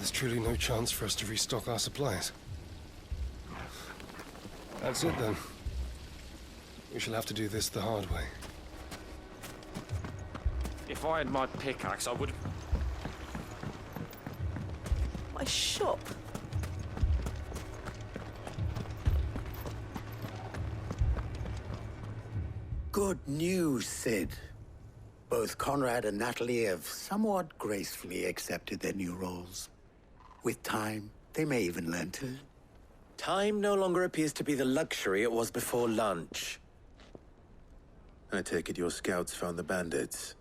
There's truly no chance for us to restock our supplies. That's it then. We shall have to do this the hard way. If I had my pickaxe, I would... My shop? Good news, Sid. Both Conrad and Natalie have somewhat gracefully accepted their new roles. With time, they may even learn to. Time no longer appears to be the luxury it was before lunch. I take it your scouts found the bandits.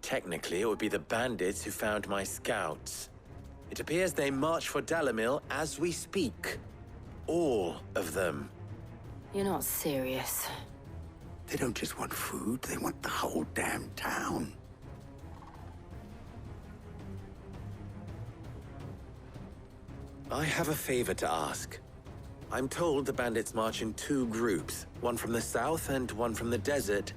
Technically, it would be the bandits who found my scouts. It appears they march for Dalamil as we speak. All of them. You're not serious. They don't just want food, they want the whole damn town. I have a favor to ask. I'm told the bandits march in two groups, one from the south and one from the desert,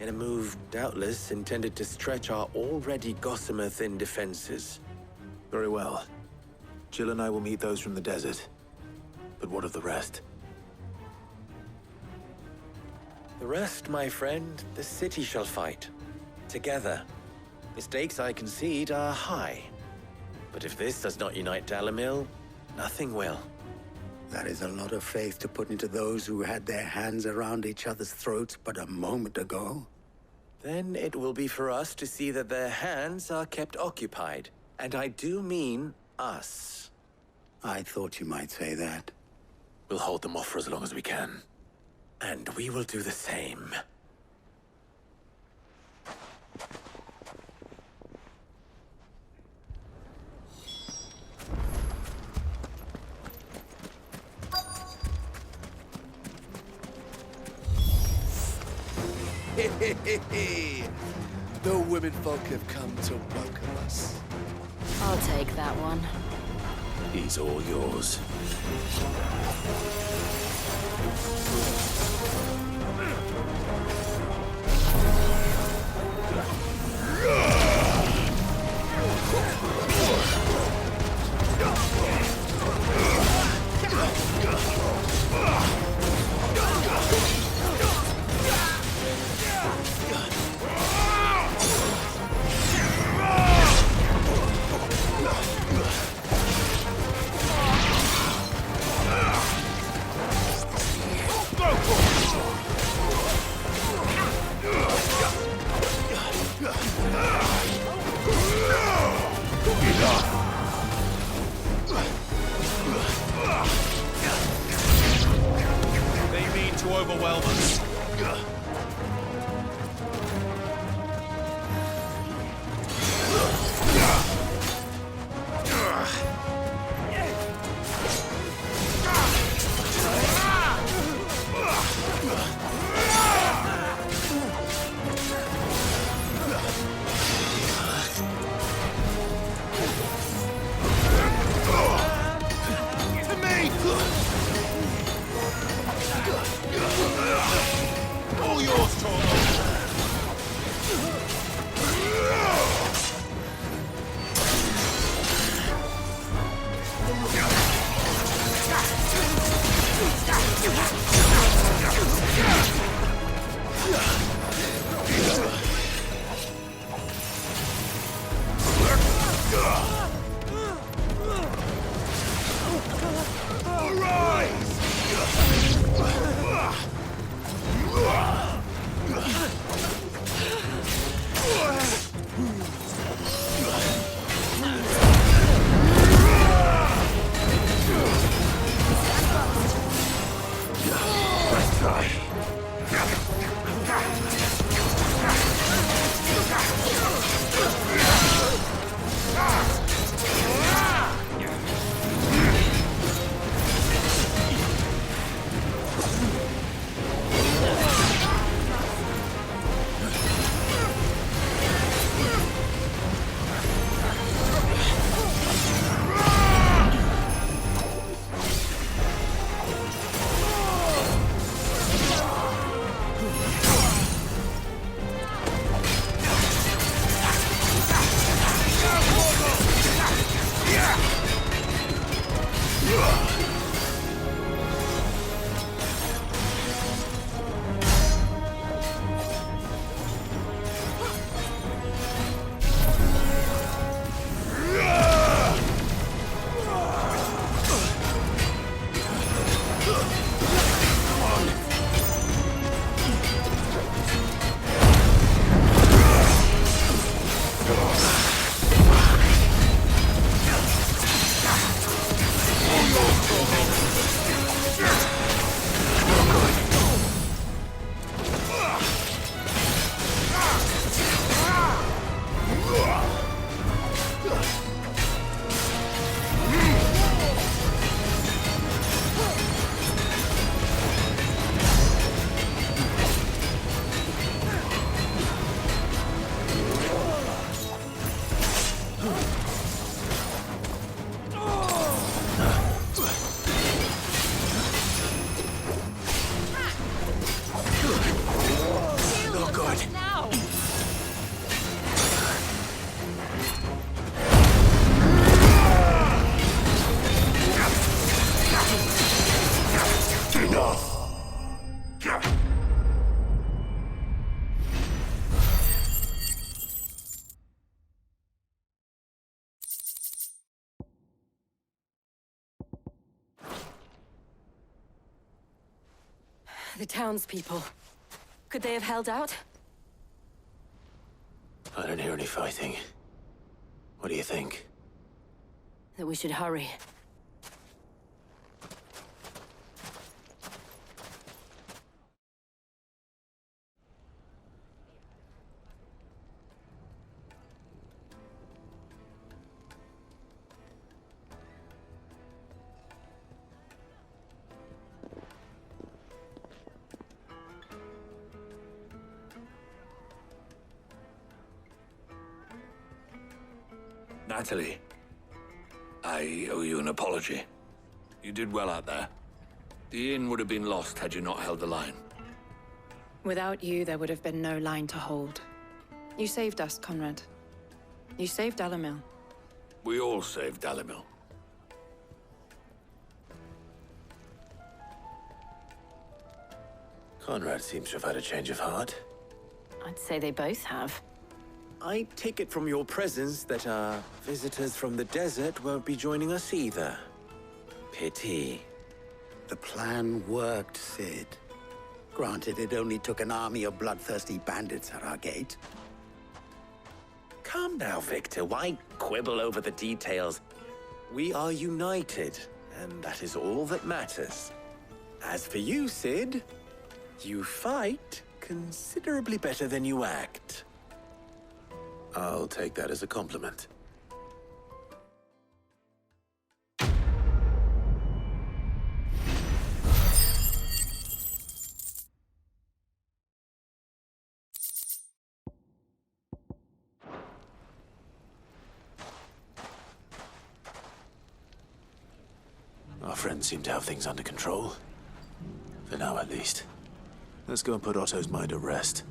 in a move doubtless intended to stretch our already gossamer-thin defenses. Very well. Jill and I will meet those from the desert. But what of the rest? The rest, my friend, the city shall fight. Together. Mistakes, I concede, are high. But if this does not unite Dalamil, nothing will. That is a lot of faith to put into those who had their hands around each other's throats but a moment ago. Then it will be for us to see that their hands are kept occupied. And I do mean us. I thought you might say that. We'll hold them off for as long as we can. And we will do the same. The women folk have come to welcome us. I'll take that one. He's all yours. They mean to overwhelm us. All yours, Chores. The townspeople. Could they have held out? I don't hear any fighting. What do you think? That we should hurry. Natalie, I owe you an apology. You did well out there. The inn would have been lost had you not held the line. Without you, there would have been no line to hold. You saved us, Conrad. You saved Alamil. We all saved Dalimil. Conrad seems to have had a change of heart. I'd say they both have. I take it from your presence that our visitors from the desert won't be joining us either. Pity. The plan worked, Sid. Granted, it only took an army of bloodthirsty bandits at our gate. Calm now, Victor. Why quibble over the details? We are united, and that is all that matters. As for you, Sid, you fight considerably better than you act. I'll take that as a compliment. Our friends seem to have things under control. For now, at least. Let's go and put Otto's mind at rest.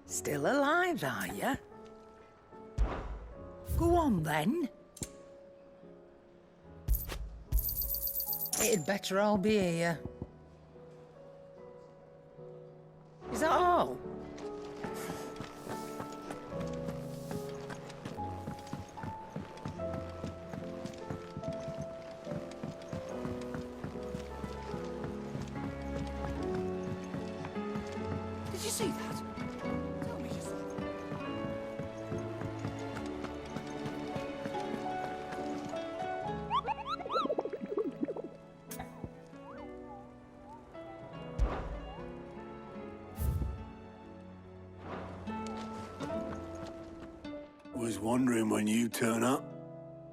Still alive, are you? Go on, then. It'd better all be here. Is that all? Did you see that? Tell me you saw it. Was wondering when you turn up.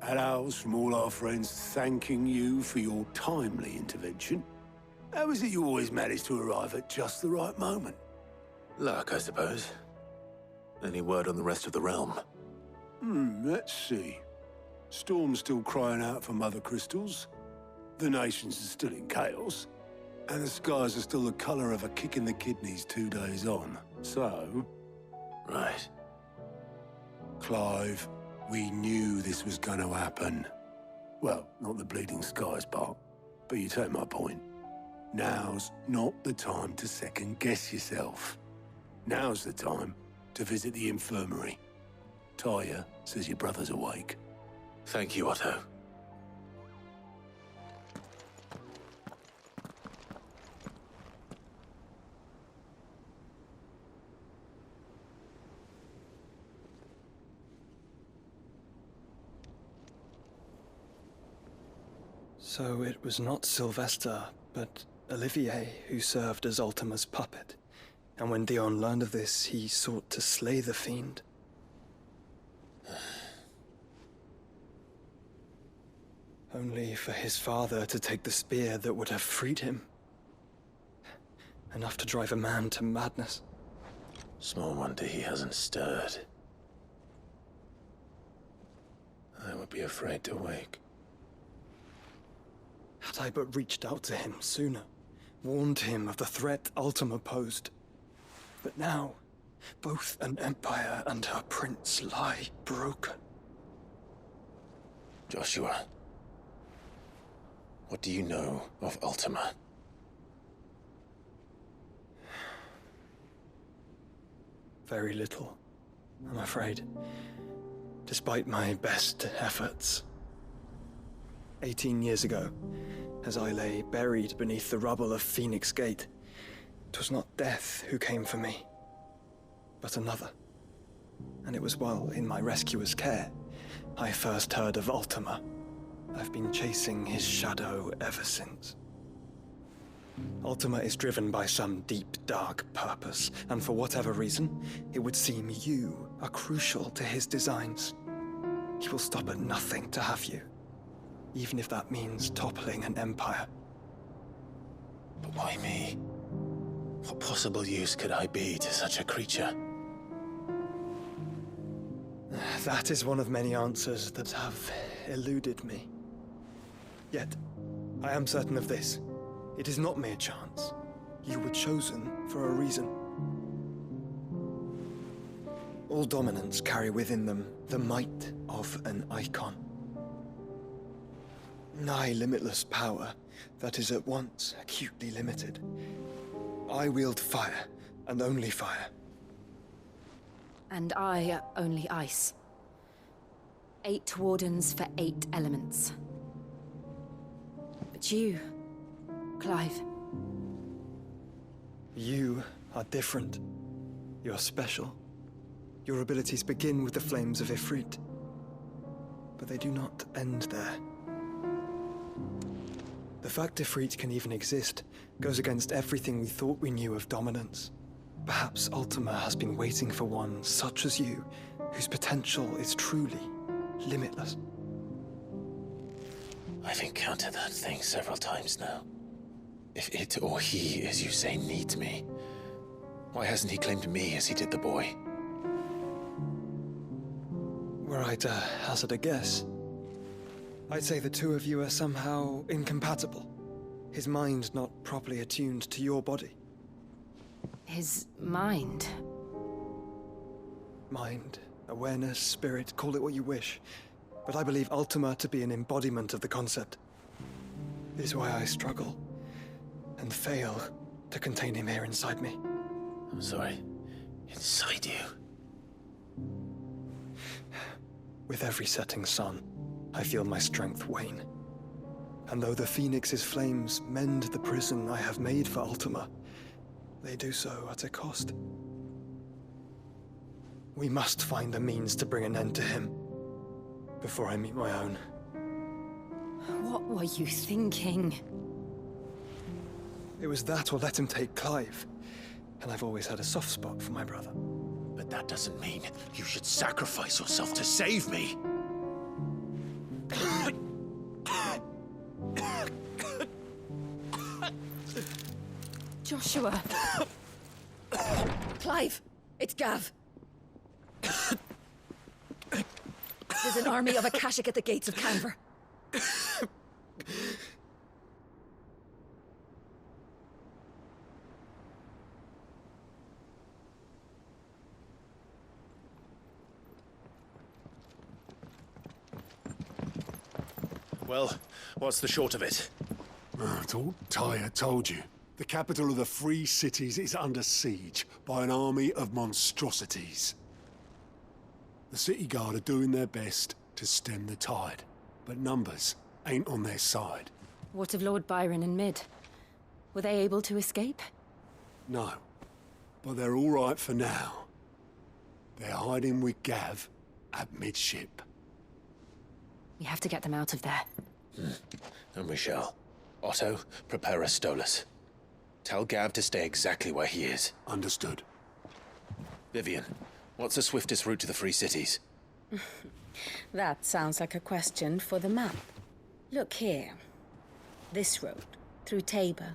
Hellos from all our friends thanking you for your timely intervention. How is it you always manage to arrive at just the right moment? Luck, I suppose. Any word on the rest of the realm? Let's see. Storm's still crying out for mother crystals. The nations are still in chaos. And the skies are still the colour of a kick in the kidneys 2 days on. So... Right. Clive, we knew this was going to happen. Well, not the bleeding skies part, but you take my point. Now's not the time to second-guess yourself. Now's the time to visit the infirmary. Tyre says your brother's awake. Thank you, Otto. So it was not Sylvester, but Olivier who served as Ultima's puppet. And when Dion learned of this, he sought to slay the fiend. Only for his father to take the spear that would have freed him. Enough to drive a man to madness. Small wonder he hasn't stirred. I would be afraid to wake. Had I but reached out to him sooner, warned him of the threat Ultima posed. But now, both an empire and her prince lie broken. Joshua, what do you know of Ultima? Very little, I'm afraid. Despite my best efforts. 18 years ago, as I lay buried beneath the rubble of Phoenix Gate, 'twas not death who came for me, but another. And it was while in my rescuer's care, I first heard of Ultima. I've been chasing his shadow ever since. Ultima is driven by some deep, dark purpose, and for whatever reason, it would seem you are crucial to his designs. He will stop at nothing to have you, even if that means toppling an empire. But why me? What possible use could I be to such a creature? That is one of many answers that have eluded me. Yet, I am certain of this. It is not mere chance. You were chosen for a reason. All dominants carry within them the might of an icon. Nigh limitless power that is at once acutely limited. I wield fire, and only fire. And I only ice. 8 wardens for 8 elements. But you, Clive. You are different. You're special. Your abilities begin with the flames of Ifrit. But they do not end there. The fact Ifrit can even exist goes against everything we thought we knew of dominance. Perhaps Ultima has been waiting for one such as you, whose potential is truly limitless. I've encountered that thing several times now. If it or he, as you say, needs me, why hasn't he claimed me as he did the boy? Were I to hazard a guess, I'd say the two of you are somehow incompatible. His mind not properly attuned to your body. His mind? Mind, awareness, spirit, call it what you wish. But I believe Ultima to be an embodiment of the concept. It is why I struggle and fail to contain him here inside me. I'm sorry. Inside you? With every setting sun, I feel my strength wane. And though the Phoenix's flames mend the prison I have made for Ultima, they do so at a cost. We must find a means to bring an end to him before I meet my own. What were you thinking? It was that or let him take Clive. And I've always had a soft spot for my brother. But that doesn't mean you should sacrifice yourself to save me. Joshua! Clive! It's Gav! There's an army of Akashic at the gates of Canver. Well, what's the short of it? I thought Tyre told you. The capital of the Free Cities is under siege by an army of monstrosities. The city guard are doing their best to stem the tide, but numbers ain't on their side. What of Lord Byron and Mid? Were they able to escape? No, but they're all right for now. They're hiding with Gav at midship. We have to get them out of there. And we shall. Otto, prepare a Stolas. Tell Gab to stay exactly where he is. Understood. Vivian, what's the swiftest route to the Free Cities? That sounds like a question for the map. Look here. This road, through Tabor,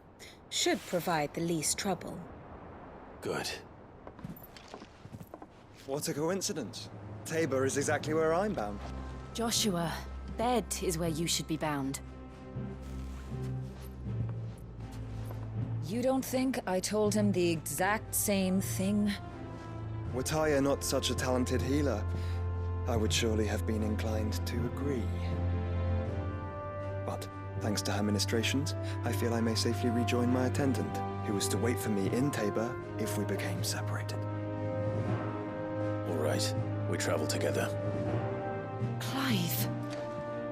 should provide the least trouble. Good. What a coincidence. Tabor is exactly where I'm bound. Joshua, bed is where you should be bound. You don't think I told him the exact same thing? Were Tyre not such a talented healer, I would surely have been inclined to agree. But thanks to her ministrations, I feel I may safely rejoin my attendant, who was to wait for me in Tabor if we became separated. All right, we travel together. Clive.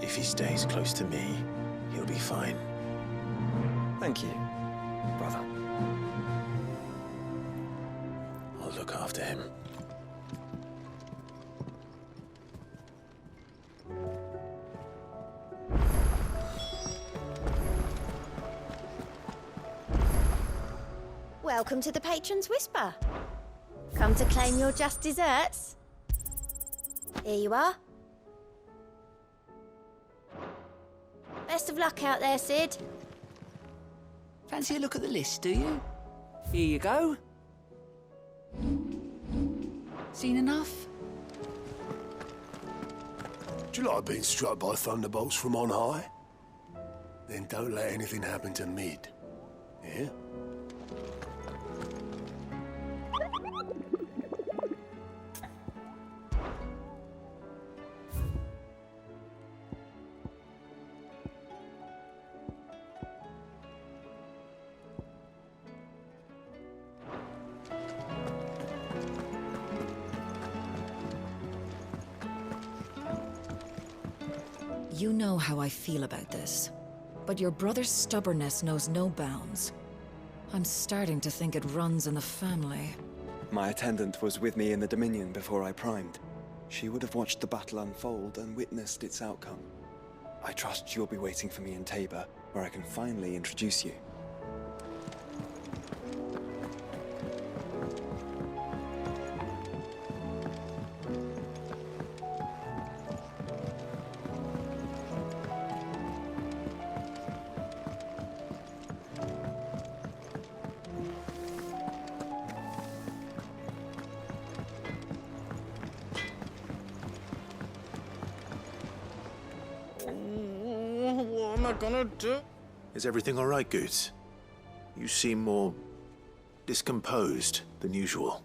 If he stays close to me, he'll be fine. Thank you, brother. I'll look after him. Welcome to the Patron's Whisper. Come to claim your just desserts? Here you are. Best of luck out there, Sid. Fancy a look at the list, do you? Here you go. Seen enough? Do you like being struck by thunderbolts from on high? Then don't let anything happen to Mid. Yeah? You know how I feel about this, but your brother's stubbornness knows no bounds. I'm starting to think it runs in the family. My attendant was with me in the Dominion before I primed. She would have watched the battle unfold and witnessed its outcome. I trust you'll be waiting for me in Tabor, where I can finally introduce you. What am I gonna do? Is everything all right, Goots? You seem more discomposed than usual.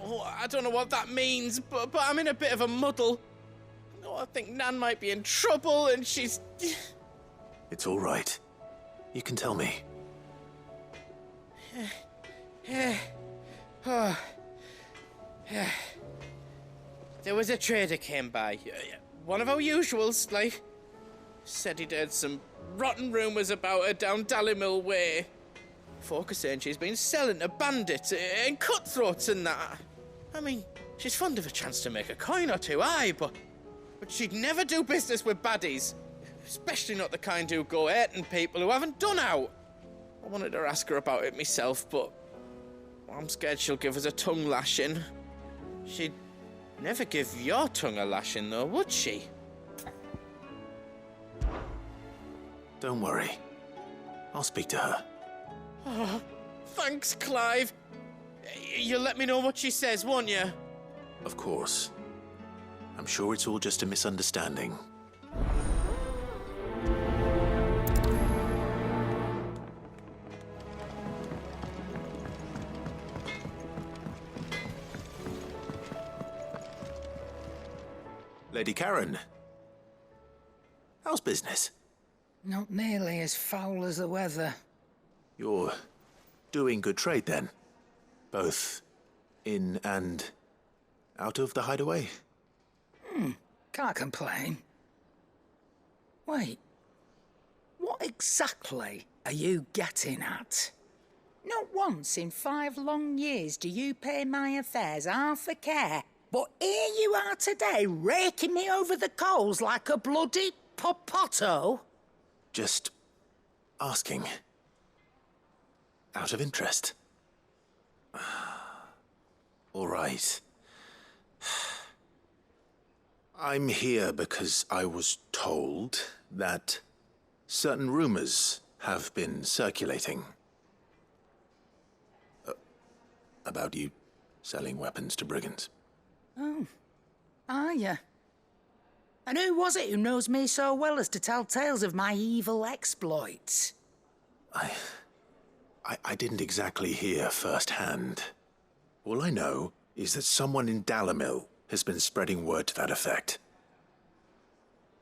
Oh, I don't know what that means, but I'm in a bit of a muddle. Oh, I think Nan might be in trouble, and she's... It's all right. You can tell me. There was a trader came by. One of our usuals, like... Said he'd heard some rotten rumours about her down Dalimil Way. Folk are saying she's been selling to bandits and cutthroats and that. I mean, she's fond of a chance to make a coin or two, aye, but she'd never do business with baddies. Especially not the kind who go hurting people who haven't done out. I wanted to ask her about it myself, but I'm scared she'll give us a tongue lashing. She'd never give your tongue a lashing, though, would she? Don't worry. I'll speak to her. Oh, thanks, Clive. You'll let me know what she says, won't you? Of course. I'm sure it's all just a misunderstanding. Lady Karen. How's business? Not nearly as foul as the weather. You're doing good trade, then? Both in and out of the hideaway? Can't complain. Wait. What exactly are you getting at? Not once in 5 long years do you pay my affairs half a care, but here you are today raking me over the coals like a bloody popoto? Just asking. Out of interest. All right. I'm here because I was told that certain rumors have been circulating. About you selling weapons to brigands. Oh. Are you? And who was it who knows me so well as to tell tales of my evil exploits? I didn't exactly hear firsthand. All I know is that someone in Dalimil has been spreading word to that effect.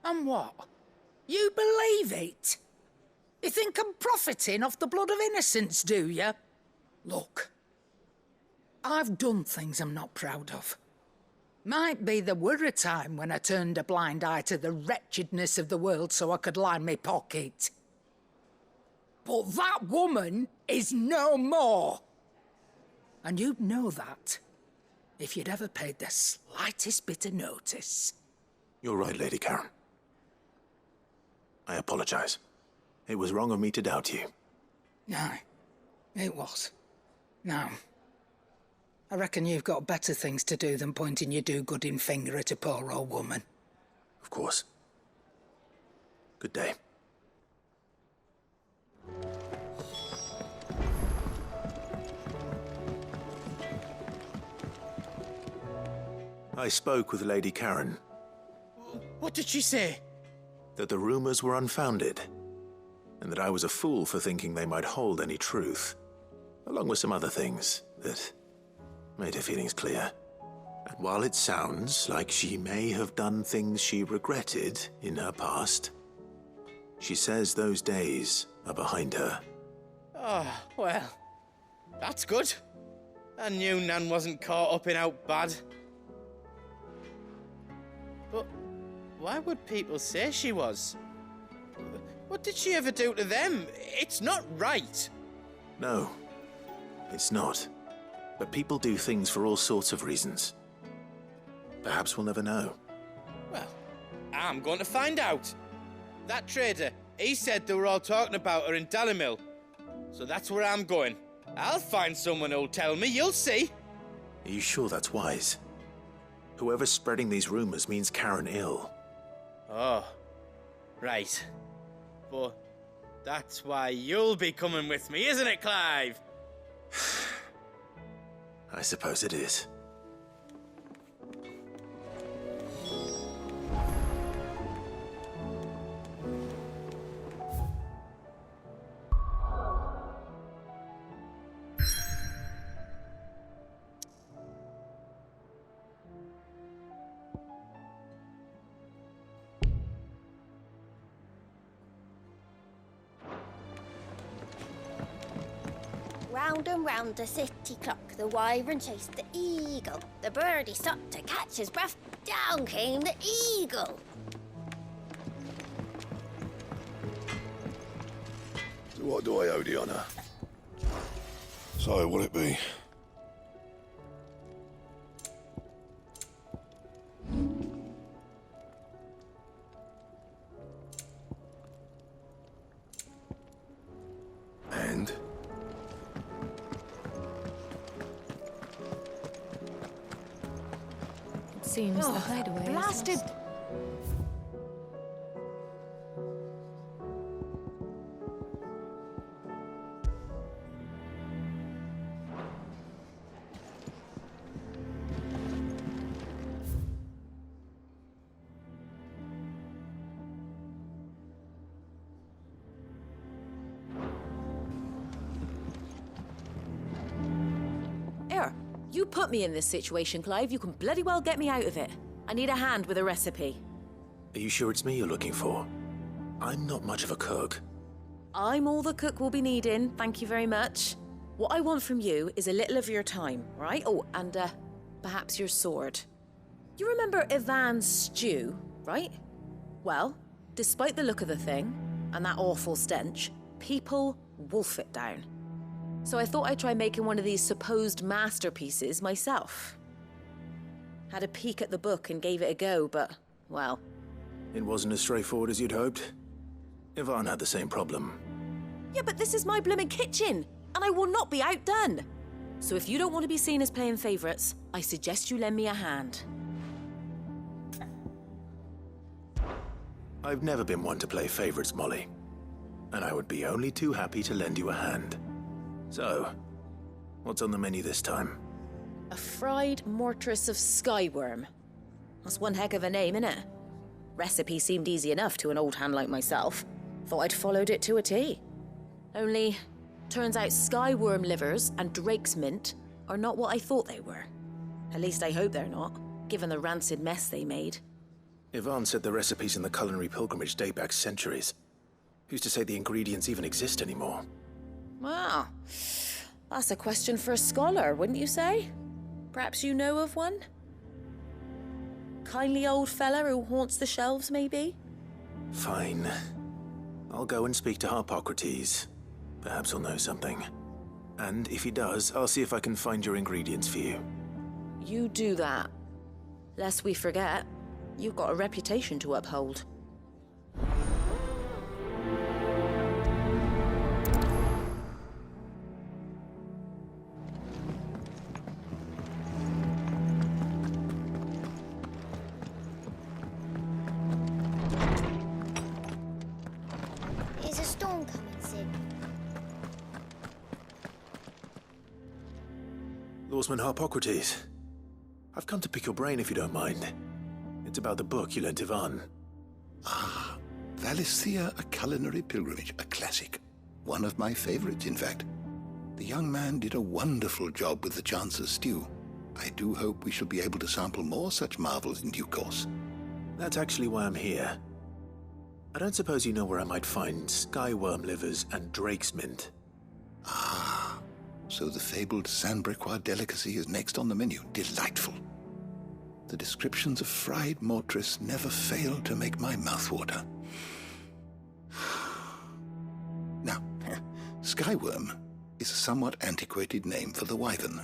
And what? You believe it? You think I'm profiting off the blood of innocents, do you? Look, I've done things I'm not proud of. Might be there were a time when I turned a blind eye to the wretchedness of the world so I could line my pocket. But that woman is no more. And you'd know that if you'd ever paid the slightest bit of notice. You're right, Lady Karen. I apologize. It was wrong of me to doubt you. Aye, it was. Now, I reckon you've got better things to do than pointing your do-gooding finger at a poor old woman. Of course. Good day. I spoke with Lady Karen. What did she say? That the rumors were unfounded, and that I was a fool for thinking they might hold any truth, along with some other things that made her feelings clear. And while it sounds like she may have done things she regretted in her past, she says those days are behind her. Oh, well, that's good. I knew Nan wasn't caught up in out bad. But why would people say she was? What did she ever do to them? It's not right. No, it's not. But people do things for all sorts of reasons. Perhaps we'll never know. Well, I'm going to find out. That trader, he said they were all talking about her in Dalimil. So that's where I'm going. I'll find someone who'll tell me, you'll see. Are you sure that's wise? Whoever's spreading these rumors means Karen ill. Oh, right. But that's why you'll be coming with me, isn't it, Clive? I suppose it is. Round and round the city clock, the wyvern chased the eagle. The birdie stopped to catch his breath. Down came the eagle. So what do I owe the honour? So, will it be? And? Seems the hideaway is Blasted! lost. You put me in this situation, Clive. You can bloody well get me out of it. I need a hand with a recipe. Are you sure it's me you're looking for? I'm not much of a cook. I'm all the cook will be needing, thank you very much. What I want from you is a little of your time, right? Oh, and perhaps your sword. You remember Ivan's stew, right? Well, despite the look of the thing, and that awful stench, people wolf it down. So I thought I'd try making one of these supposed masterpieces myself. Had a peek at the book and gave it a go, but, well... It wasn't as straightforward as you'd hoped. Ivan had the same problem. Yeah, but this is my blimmin' kitchen. and I will not be outdone. So if you don't want to be seen as playing favourites, I suggest you lend me a hand. I've never been one to play favorites, Molly. And I would be only too happy to lend you a hand. So, what's on the menu this time? A fried mortress of skyworm. That's one heck of a name, innit? Recipe seemed easy enough to an old hand like myself. Thought I'd followed it to a T. Only, turns out skyworm livers and drake's mint are not what I thought they were. At least I hope they're not, given the rancid mess they made. Yvonne said the recipes in the culinary pilgrimage date back centuries. Who's to say the ingredients even exist anymore? Well, that's a question for a scholar, wouldn't you say? Perhaps you know of one? Kindly old fella who haunts the shelves, maybe? Fine. I'll go and speak to Harpocrates. Perhaps he'll know something. And if he does, I'll see if I can find your ingredients for you. You do that. Lest we forget, you've got a reputation to uphold. Is a storm coming, Sid? Lawsman Harpocrates. I've come to pick your brain if you don't mind. It's about the book you lent Yvonne. Ah, Valisthea, A Culinary Pilgrimage, a classic. One of my favorites, in fact. The young man did a wonderful job with the Chance's stew. I do hope we shall be able to sample more such marvels in due course. That's actually why I'm here. I don't suppose you know where I might find skyworm livers and drake's mint. Ah, so the fabled Sandbrequois delicacy is next on the menu. Delightful. The descriptions of fried mortress never fail to make my mouth water. Now, skyworm is a somewhat antiquated name for the wyvern,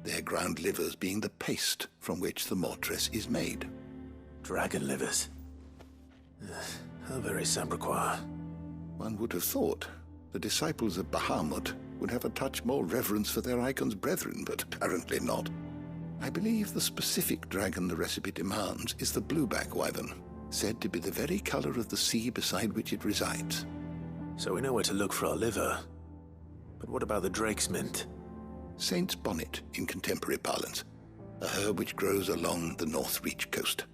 their ground livers being the paste from which the mortress is made. Dragon livers. How very Sandbrequois. One would have thought the disciples of Bahamut would have a touch more reverence for their icon's brethren, but apparently not. I believe the specific dragon the recipe demands is the blueback wyvern, said to be the very color of the sea beside which it resides. So we know where to look for our liver. But what about the drake's mint? Saint's bonnet in contemporary parlance, a herb which grows along the North Reach coast.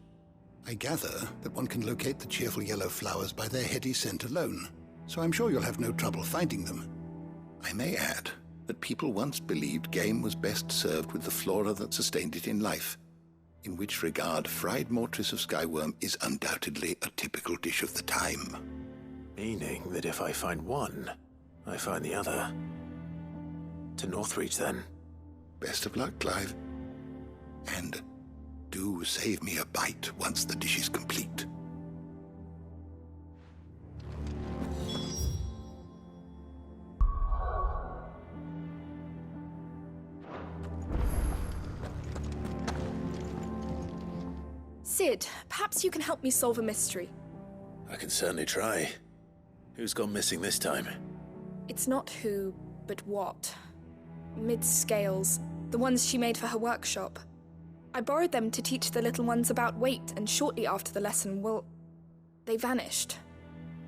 I gather that one can locate the cheerful yellow flowers by their heady scent alone, so I'm sure you'll have no trouble finding them. I may add that people once believed game was best served with the flora that sustained it in life, in which regard fried mortress of skyworm is undoubtedly a typical dish of the time. Meaning that if I find one, I find the other. To Northreach, then. Best of luck, Clive. And do save me a bite once the dish is complete. Sid, perhaps you can help me solve a mystery. I can certainly try. Who's gone missing this time? It's not who, but what. Mid's scales, the ones she made for her workshop. I borrowed them to teach the little ones about weight, and shortly after the lesson, well, they vanished.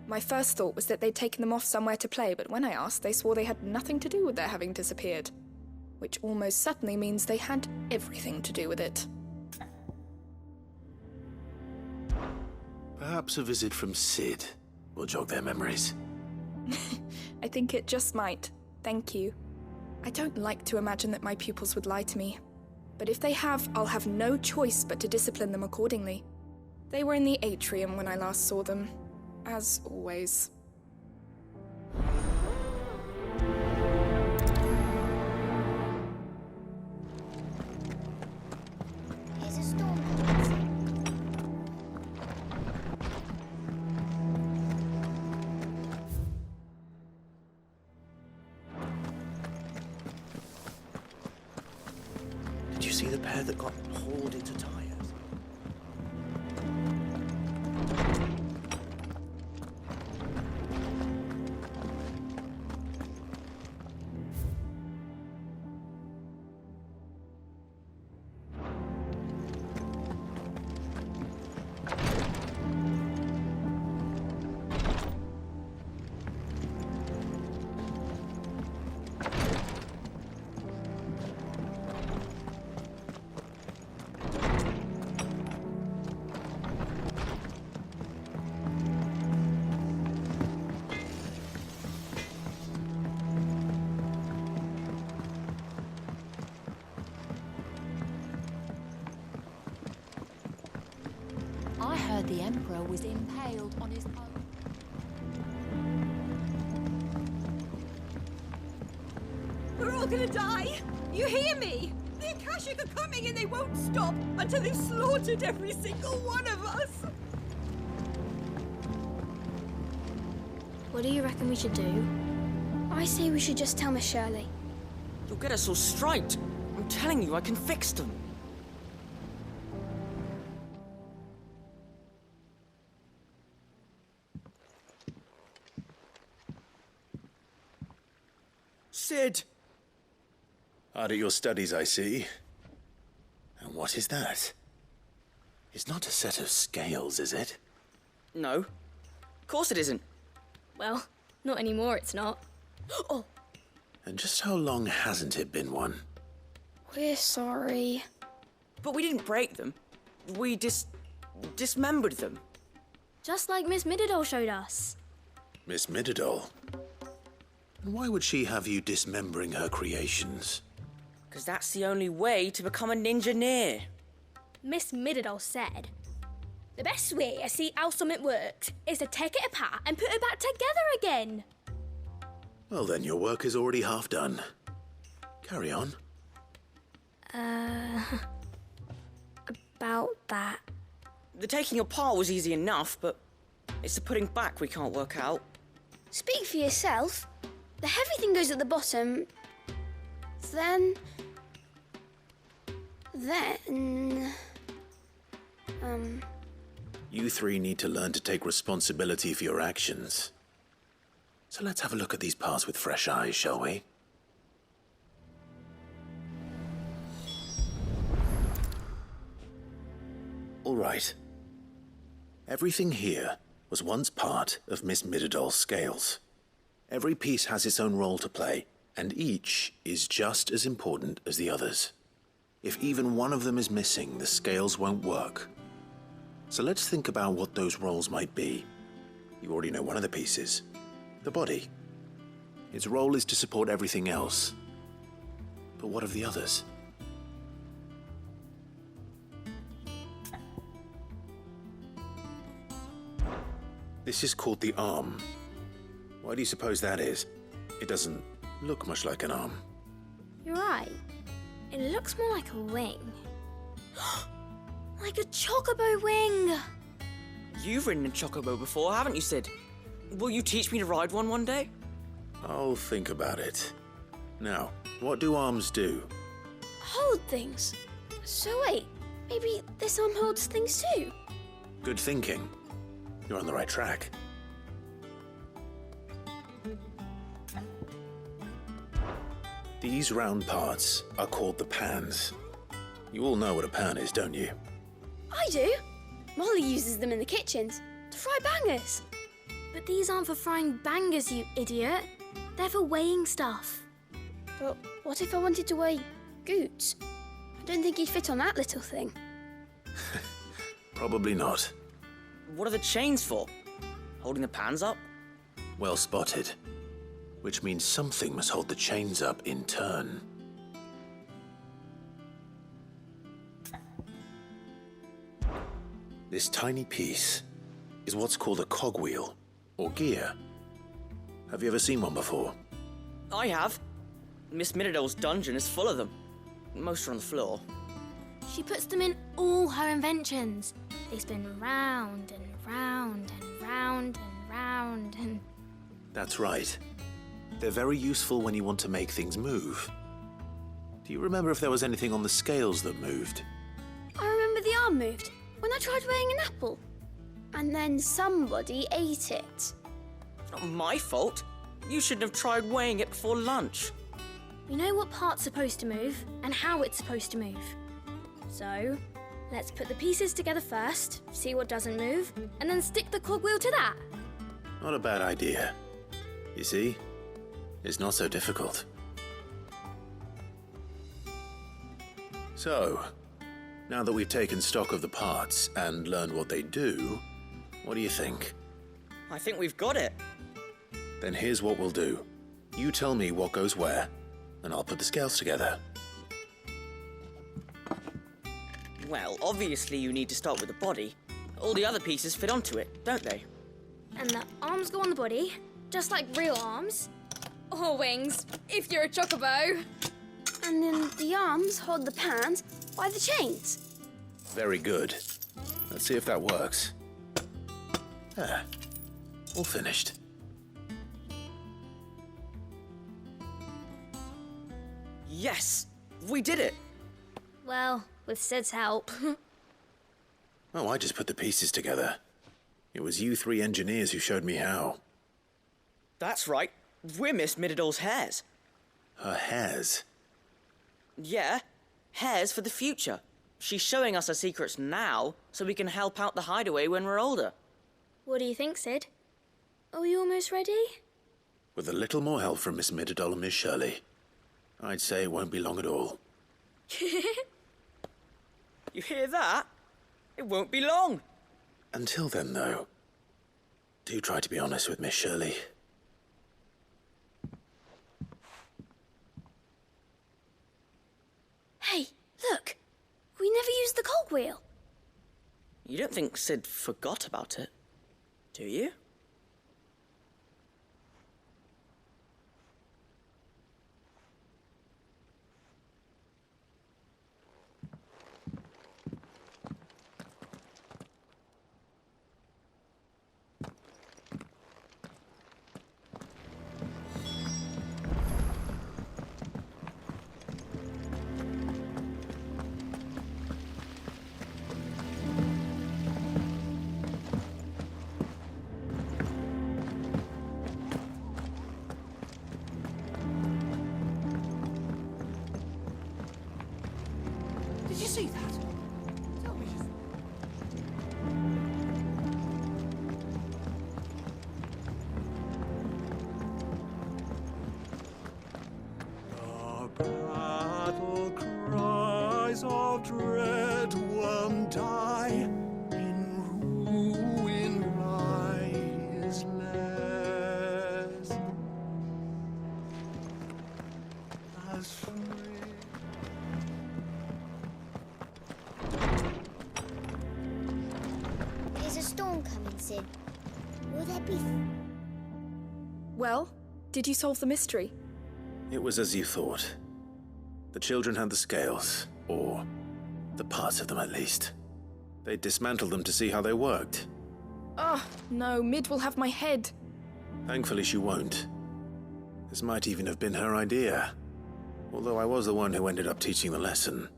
My first thought was that they'd taken them off somewhere to play, but when I asked, they swore they had nothing to do with their having disappeared. Which almost certainly means they had everything to do with it. Perhaps a visit from Sid will jog their memories. I think it just might. Thank you. I don't like to imagine that my pupils would lie to me. But if they have, I'll have no choice but to discipline them accordingly. They were in the atrium when I last saw them, as always. Here's a storm coming. Did you see the pair that got hauled into tires? heard the Emperor was impaled on his own. We're all gonna die! You hear me? The Akashic are coming and they won't stop until they've slaughtered every single one of us! What do you reckon we should do? I say we should just tell Miss Shirley. You'll get us all straight. I'm telling you, I can fix them. Sid! Hard at your studies, I see. And what is that? It's not a set of scales, is it? No. Of course it isn't. Well, not anymore, it's not. Oh! And just how long hasn't it been one? We're sorry. But we didn't break them. We dismembered them. Just like Miss Mididol showed us. Miss Mididol? And why would she have you dismembering her creations? Because that's the only way to become a ninja-neer. Miss Mididol said, the best way to see how something works is to take it apart and put it back together again. Well then, your work is already half done. Carry on. About that. The taking apart was easy enough, but it's the putting back we can't work out. Speak for yourself. The heavy thing goes at the bottom. Then... You three need to learn to take responsibility for your actions. So let's have a look at these parts with fresh eyes, shall we? All right. Everything here was once part of Miss Mididol's scales. Every piece has its own role to play, and each is just as important as the others. If even one of them is missing, the scales won't work. So let's think about what those roles might be. You already know one of the pieces. The body. Its role is to support everything else. But what of the others? This is called the arm. Why do you suppose that is? It doesn't look much like an arm. You're right. It looks more like a wing. Like a chocobo wing! You've ridden a chocobo before, haven't you, Sid? Will you teach me to ride one day? I'll think about it. Now, what do arms do? Hold things. So wait, maybe this arm holds things too? Good thinking. You're on the right track. These round parts are called the pans. You all know what a pan is, don't you? I do. Molly uses them in the kitchens to fry bangers. But these aren't for frying bangers, you idiot. They're for weighing stuff. But what if I wanted to weigh Goots? I don't think he'd fit on that little thing. Probably not. What are the chains for? Holding the pans up? Well spotted. Which means something must hold the chains up in turn. This tiny piece is what's called a cogwheel, or gear. Have you ever seen one before? I have. Miss Mididol's dungeon is full of them. Most are on the floor. She puts them in all her inventions. They spin round and round and round and round and... That's right. They're very useful when you want to make things move. Do you remember if there was anything on the scales that moved? I remember the arm moved when I tried weighing an apple. And then somebody ate it. It's not my fault. You shouldn't have tried weighing it before lunch. We know what part's supposed to move and how it's supposed to move. So, let's put the pieces together first, see what doesn't move, and then stick the cogwheel to that. Not a bad idea. You see? It's not so difficult. So, now that we've taken stock of the parts and learned what they do, what do you think? I think we've got it. Then here's what we'll do. You tell me what goes where, and I'll put the scales together. Well, obviously you need to start with the body. All the other pieces fit onto it, don't they? And the arms go on the body, just like real arms. Or wings, if you're a chocobo. And then the arms hold the pans by the chains. Very good. Let's see if that works. There. All finished. Yes! We did it! Well, with Sid's help. Oh, I just put the pieces together. It was you three engineers who showed me how. That's right. We're Miss Mididol's hairs. Her hairs? Yeah, hairs for the future. She's showing us her secrets now, so we can help out the hideaway when we're older. What do you think, Sid? Are we almost ready? With a little more help from Miss Mididol and Miss Shirley, I'd say it won't be long at all. You hear that? It won't be long. Until then, though, do try to be honest with Miss Shirley. Hey, look! We never used the cogwheel. You don't think Sid forgot about it, do you? Did you see that? Tell me. The battle cries of dread won't die. In ruin lies less. As free. There's a storm coming, Sid. Will there be... Well, did you solve the mystery? It was as you thought. The children had the scales, or the parts of them at least. They dismantled them to see how they worked. Oh, no, Mid will have my head. Thankfully she won't. This might even have been her idea. Although I was the one who ended up teaching the lesson.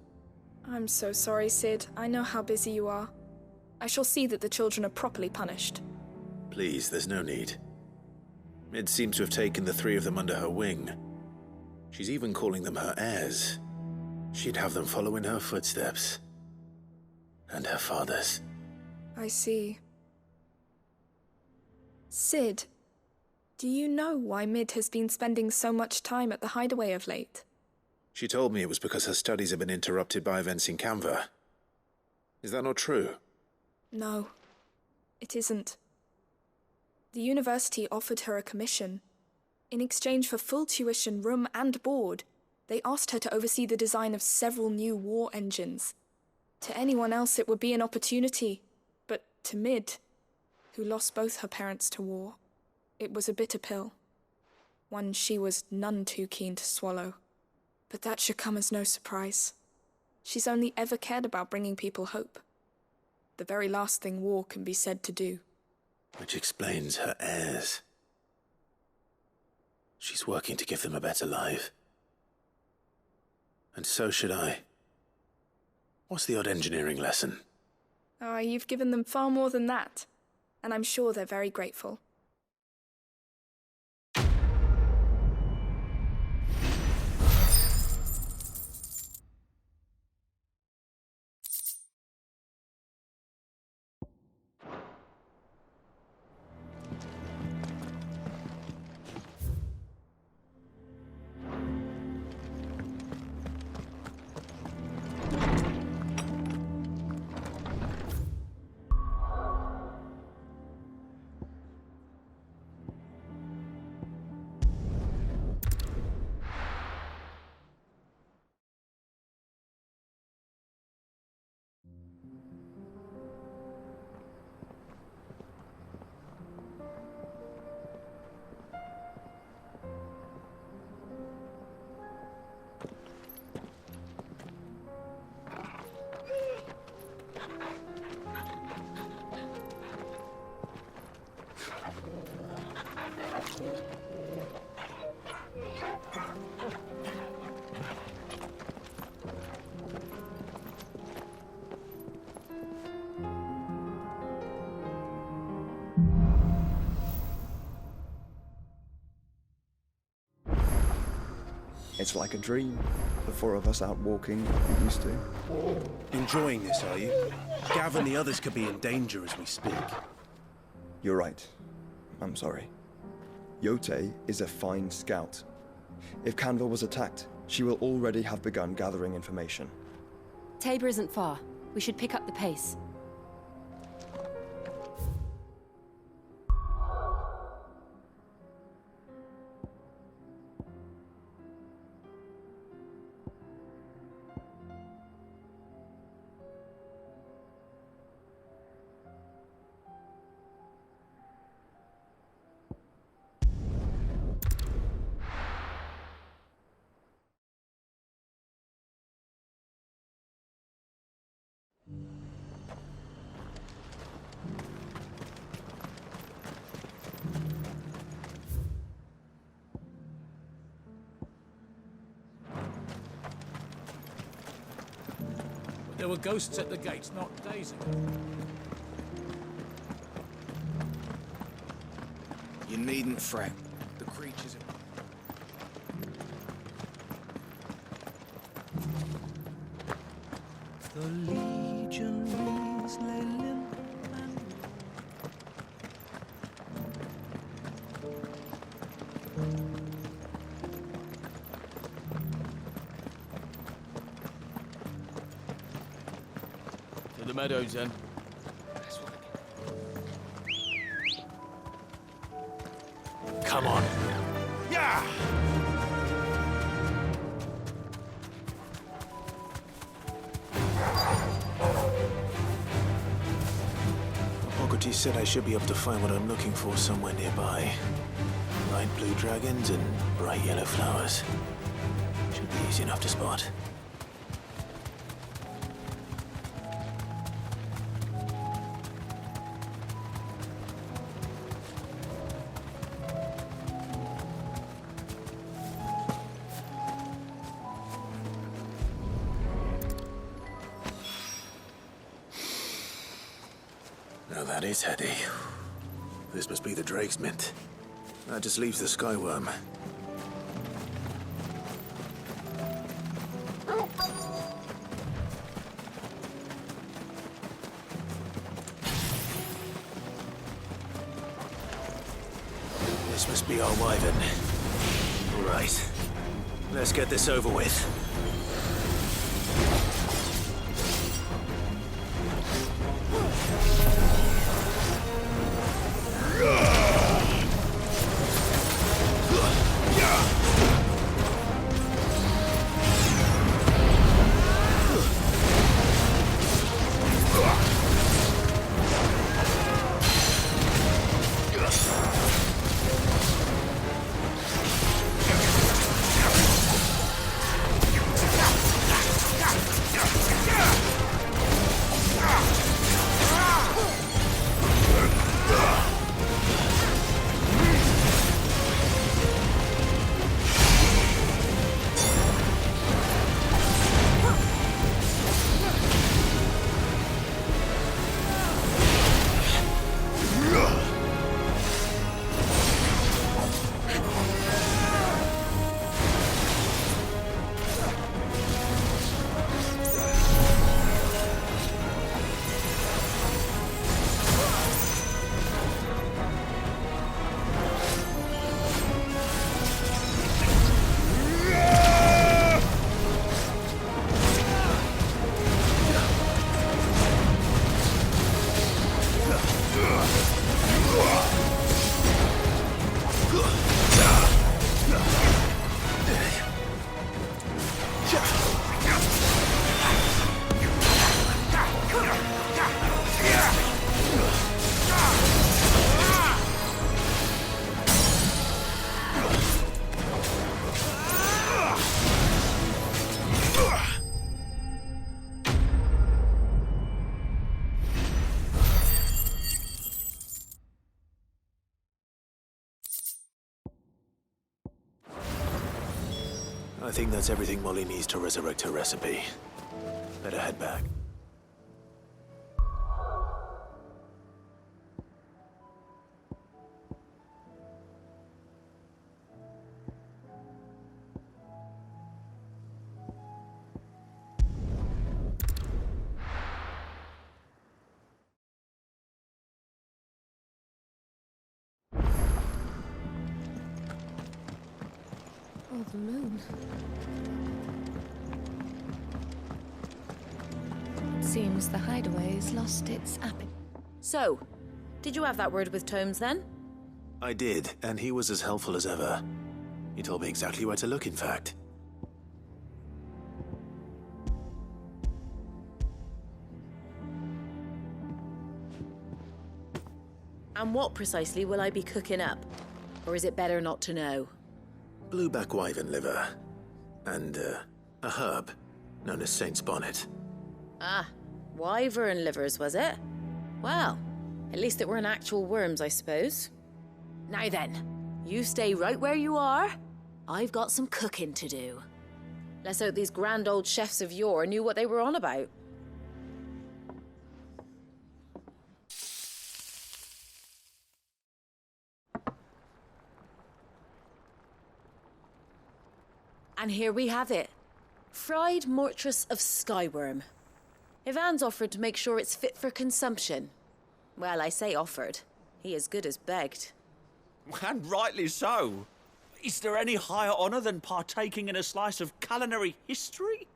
I'm so sorry, Sid. I know how busy you are. I shall see that the children are properly punished. Please, there's no need. Mid seems to have taken the three of them under her wing. She's even calling them her heirs. She'd have them follow in her footsteps. And her father's. I see. Sid, do you know why Mid has been spending so much time at the hideaway of late? She told me it was because her studies have been interrupted by events in Canva. Is that not true? No, it isn't. The university offered her a commission. In exchange for full tuition, room and board, they asked her to oversee the design of several new war engines. To anyone else it would be an opportunity, but to Mid, who lost both her parents to war, it was a bitter pill. One she was none too keen to swallow. But that should come as no surprise. She's only ever cared about bringing people hope. The very last thing war can be said to do. Which explains her heirs. She's working to give them a better life. And so should I. What's the odd engineering lesson? Ah, you've given them far more than that. And I'm sure they're very grateful. It's like a dream. The four of us out walking like we used to. Enjoying this, are you? Gav and the others could be in danger as we speak. You're right. I'm sorry. Yote is a fine scout. If Canville was attacked, she will already have begun gathering information. Tabor isn't far. We should pick up the pace. There were ghosts at the gates not days ago. You needn't fret. The creatures The legionaries lay limp and to the meadows, then. Come on. Yeah! Hippocrates said I should be able to find what I'm looking for somewhere nearby. Light blue dragons and bright yellow flowers. Should be easy enough to spot. Now that is heady. This must be the Drake's Mint. That just leaves the Skyworm. This must be our wyvern. Right. Let's get this over with. I think that's everything Molly needs to resurrect her recipe. Better head back. Oh, the moon. It seems the hideaway's lost its appetite. So, did you have that word with Tomes then? I did, and he was as helpful as ever. He told me exactly where to look, in fact. And what precisely will I be cooking up? Or is it better not to know? Blueback wyvern liver. And, a herb known as Saint's Bonnet. Ah, wyvern livers, was it? Well, at least it weren't actual worms, I suppose. Now then, you stay right where you are. I've got some cooking to do. Let's hope these grand old chefs of yore knew what they were on about. And here we have it. Fried mortress of skyworm. Ivan's offered to make sure it's fit for consumption. Well, I say offered. He as good as begged. And rightly so. Is there any higher honour than partaking in a slice of culinary history?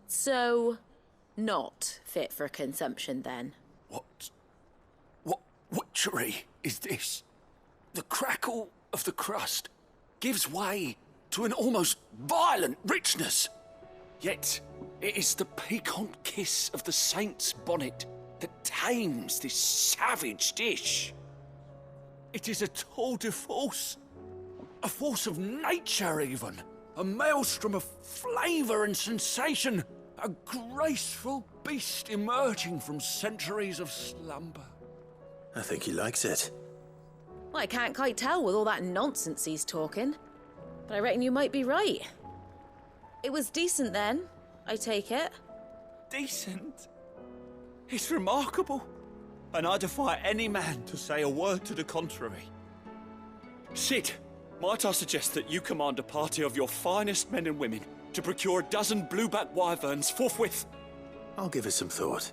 So, not fit for consumption then? What witchery is this? The crackle of the crust gives way to an almost violent richness. Yet, it is the piquant kiss of the Saint's Bonnet that tames this savage dish. It is a tour de force, a force of nature even, a maelstrom of flavour and sensation, a graceful beast emerging from centuries of slumber. I think he likes it. Well, I can't quite tell with all that nonsense he's talking. But I reckon you might be right. It was decent then, I take it. Decent? It's remarkable. And I defy any man to say a word to the contrary. Sid, might I suggest that you command a party of your finest men and women to procure a dozen blueback wyverns forthwith? I'll give it some thought.